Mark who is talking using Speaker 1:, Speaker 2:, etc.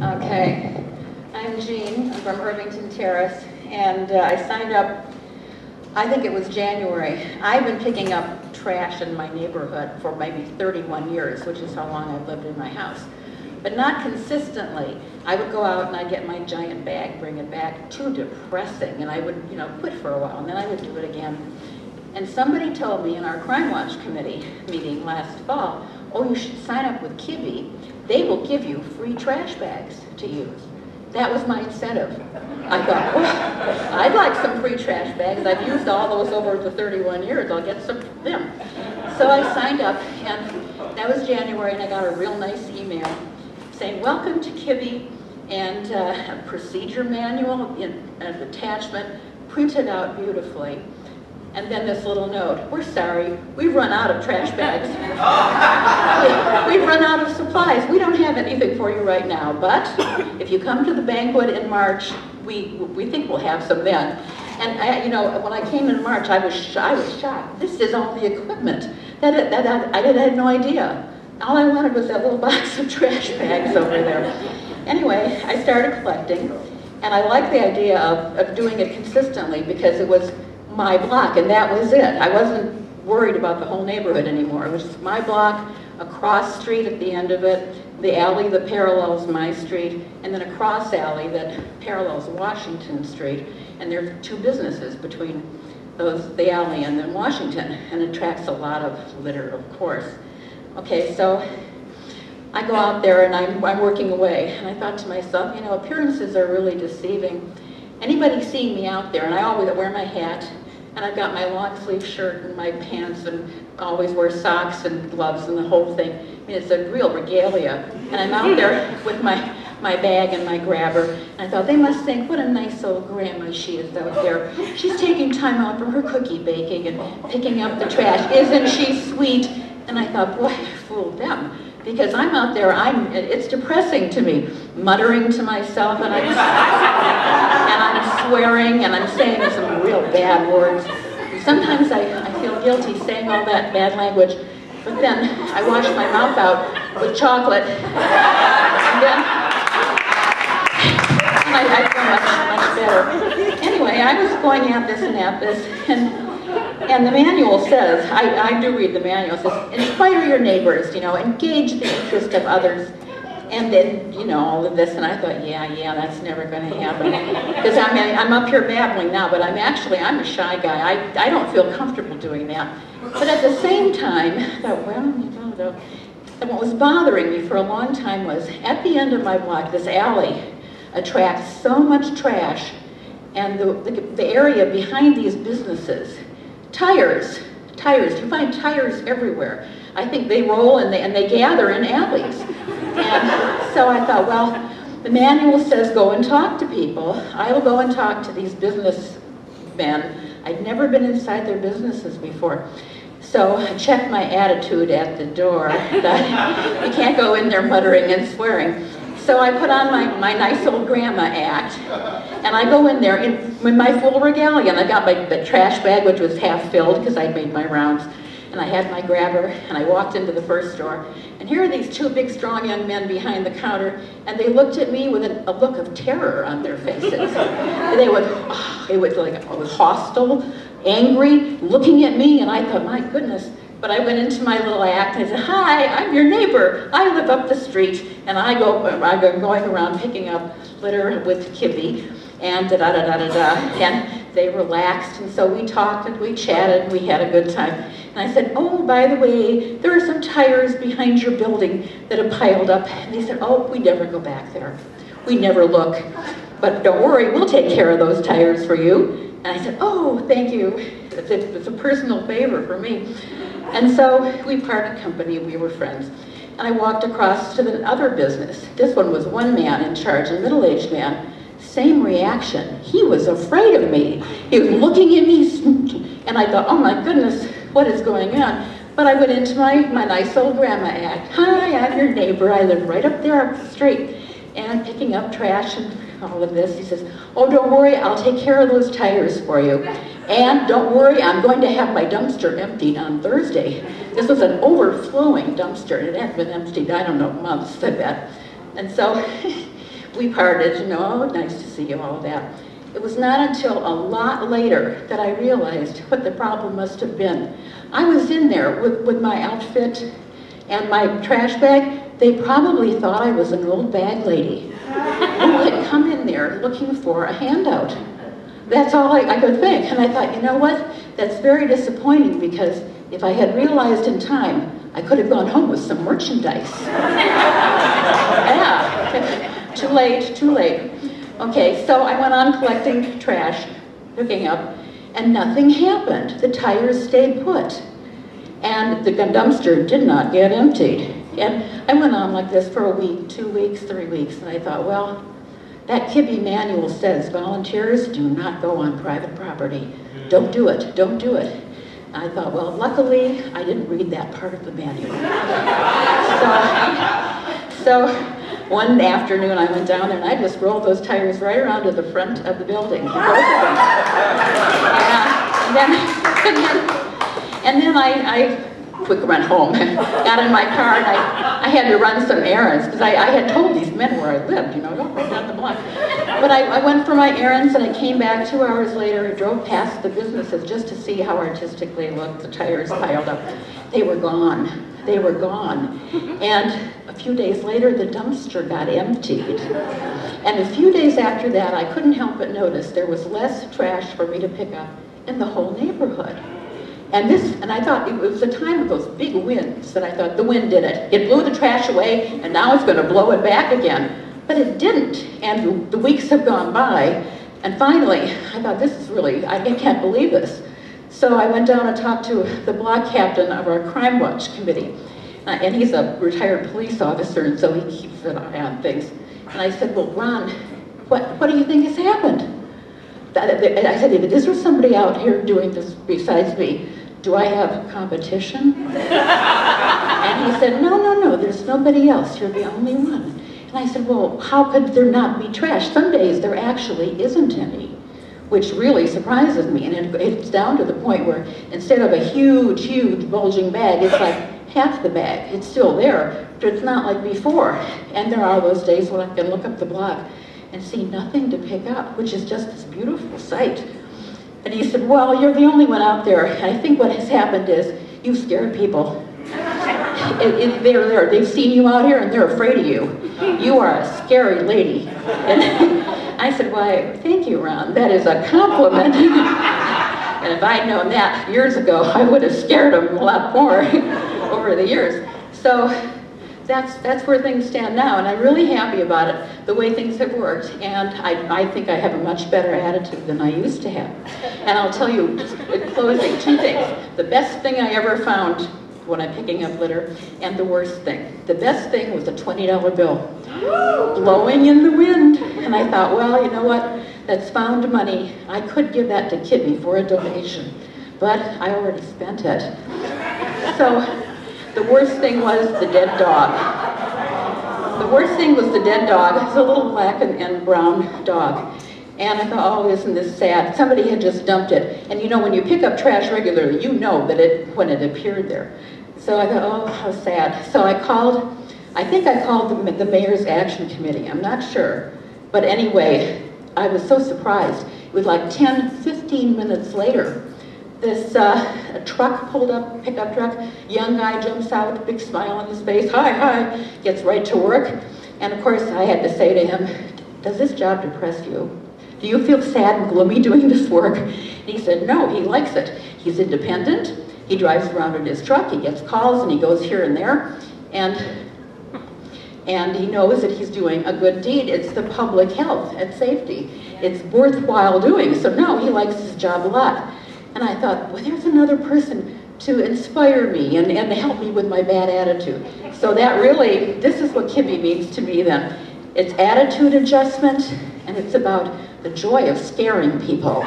Speaker 1: Okay, I'm Jean. I'm from Irvington, Terrace, and I signed up, I think it was January. I've been picking up trash in my neighborhood for maybe 31 years, which is how long I've lived in my house. But not consistently. I would go out and I'd get my giant bag, bring it back. Too depressing, and I would, quit for a while, and then I would do it again. And somebody told me in our Crime Watch Committee meeting last fall, oh, you should sign up with Kibbe. They will give you free trash bags to use. That was my incentive. I thought, well, I'd like some free trash bags. I've used all those over the 31 years. I'll get some of them. So I signed up, and that was January, and I got a real nice email saying, welcome to Kibbe, and a procedure manual, an attachment, printed out beautifully. And then this little note, we're sorry, we've run out of trash bags. We've run out of supplies. We don't have anything for you right now, but if you come to the banquet in March, we think we'll have some then. And when I came in March, I was shocked. This is all the equipment. I had no idea. All I wanted was that little box of trash bags over there. Anyway, I started collecting, and I liked the idea of doing it consistently because it was my block, and that was it. I wasn't worried about the whole neighborhood anymore. It was just my block, a cross street at the end of it, the alley that parallels my street, and then a cross alley that parallels Washington Street. And there are two businesses between the alley and then Washington, and it attracts a lot of litter, of course. Okay, so I go out there and I'm working away, and I thought to myself, appearances are really deceiving. Anybody seeing me out there, and I always wear my hat, and I've got my long sleeve shirt and my pants, and always wear socks and gloves and the whole thing. I mean, it's a real regalia. And I'm out there with my bag and my grabber, and I thought, they must think, what a nice old grandma she is out there. She's taking time out from her cookie baking and picking up the trash. Isn't she sweet? And I thought, boy, I fooled them. Because I'm out there, it's depressing to me, muttering to myself, and I'm swearing, and I'm saying some real bad words. Sometimes I feel guilty saying all that bad language, but then I wash my mouth out with chocolate, and then I feel much better. Anyway, I was going at this, and the manual says, I do read the manual, it says, inspire your neighbors, engage the interest of others, and then, all of this, and I thought, yeah, that's never going to happen. Because I'm up here babbling now, but I'm a shy guy. I don't feel comfortable doing that. But at the same time, I thought, well, and what was bothering me for a long time was, at the end of my block, this alley attracts so much trash, and the area behind these businesses, tires, you find tires everywhere. I think they roll and they gather in alleys. And so I thought, well, the manual says go and talk to people. I will go and talk to these businessmen. I'd never been inside their businesses before. So I checked my attitude at the door. You can't go in there muttering and swearing. So I put on my nice old grandma act, and I go in there in my full regalia. And I got the trash bag, which was half filled because I'd made my rounds, and I had my grabber, and I walked into the first door. And here are these two big, strong young men behind the counter, and they looked at me with a look of terror on their faces. And it was hostile, angry, looking at me, and I thought, my goodness. But I went into my little act, and I said, hi, I'm your neighbor. I live up the street, and I'm going around picking up litter with Kibbe, and and they relaxed, and so we talked, and we chatted, and we had a good time. And I said, oh, by the way, there are some tires behind your building that have piled up. And they said, oh, we never go back there. We never look. But don't worry, we'll take care of those tires for you. And I said, oh, thank you. It's a personal favor for me. And so we parted company, we were friends. And I walked across to the other business. This one was one man in charge, a middle-aged man. Same reaction. He was afraid of me. He was looking at me, and I thought, oh my goodness, what is going on? But I went into my nice old grandma act. Hi, I'm your neighbor. I live right up there up the street. And picking up trash and all of this. He says, oh, don't worry, I'll take care of those tires for you. And don't worry, I'm going to have my dumpster emptied on Thursday. This was an overflowing dumpster. It hadn't been emptied, I don't know, months, I bet. And so we parted, you know, nice to see you, all of that. It was not until a lot later that I realized what the problem must have been. I was in there with my outfit and my trash bag. They probably thought I was an old bag lady who had come in there looking for a handout. That's all I could think. And I thought, you know what? That's very disappointing, because if I had realized in time, I could have gone home with some merchandise. Yeah, too late, too late. Okay, so I went on collecting trash, picking up, and nothing happened. The tires stayed put. And the dumpster did not get emptied. And I went on like this for a week, 2 weeks, 3 weeks, and I thought, well, that Kibbe manual says volunteers do not go on private property. Don't do it, don't do it. And I thought, well, luckily, I didn't read that part of the manual. So one afternoon, I went down there and I just rolled those tires right around to the front of the building. Both of them. And then I quick run home, got in my car, and I had to run some errands, because I had told these men where I lived, you know, don't go down the block. But I went for my errands, and I came back 2 hours later and drove past the businesses just to see how artistic they looked, the tires piled up. They were gone. They were gone. And a few days later, the dumpster got emptied. And a few days after that, I couldn't help but notice there was less trash for me to pick up in the whole neighborhood. And I thought it was the time of those big winds that I thought the wind did it. It blew the trash away, and now it's going to blow it back again. But it didn't, and the weeks have gone by, and finally, I thought, this is really, I can't believe this. So I went down and talked to the block captain of our Crime Watch committee, and he's a retired police officer, and so he keeps an eye on things. And I said, well, Ron, what do you think has happened? I said, is there somebody out here doing this besides me? Do I have competition? And he said, no, there's nobody else. You're the only one. And I said, well, how could there not be trash? Some days there actually isn't any, which really surprises me. And it's down to the point where instead of a huge, huge bulging bag, it's like half the bag. It's still there, but it's not like before. And there are those days when I can look up the block and see nothing to pick up, which is just this beautiful sight. And he said, well, you're the only one out there, and I think what has happened is you've scared people. They've seen you out here and they're afraid of you. You are a scary lady. And I said, why, thank you, Ron, that is a compliment. And if I'd known that years ago, I would have scared them a lot more over the years. So that's where things stand now, and I'm really happy about it, the way things have worked, and I think I have a much better attitude than I used to have. And I'll tell you, just in closing, 2 things. The best thing I ever found when I'm picking up litter, and the worst thing. The best thing was a $20 bill blowing in the wind, and I thought, well, you know what, that's found money. I could give that to Kibbe for a donation, but I already spent it. So, the worst thing was the dead dog. The worst thing was the dead dog. It was a little black and brown dog. And I thought, oh, isn't this sad? Somebody had just dumped it. And you know, when you pick up trash regularly, you know that when it appeared there. So I thought, oh, how sad. So I think I called the mayor's action committee. I'm not sure. But anyway, I was so surprised. It was like 10, 15 minutes later, this a truck pulled up, pickup truck, young guy jumps out, big smile on his face, hi, gets right to work. And of course I had to say to him, does this job depress you? Do you feel sad and gloomy doing this work? And he said, no, he likes it. He's independent, he drives around in his truck, he gets calls and he goes here and there, and he knows that he's doing a good deed. It's the public health and safety. It's worthwhile doing, so no, he likes his job a lot. And I thought, well, there's another person to inspire me and help me with my bad attitude. So that really, this is what Kibbe means to me then. It's attitude adjustment, and it's about the joy of scaring people.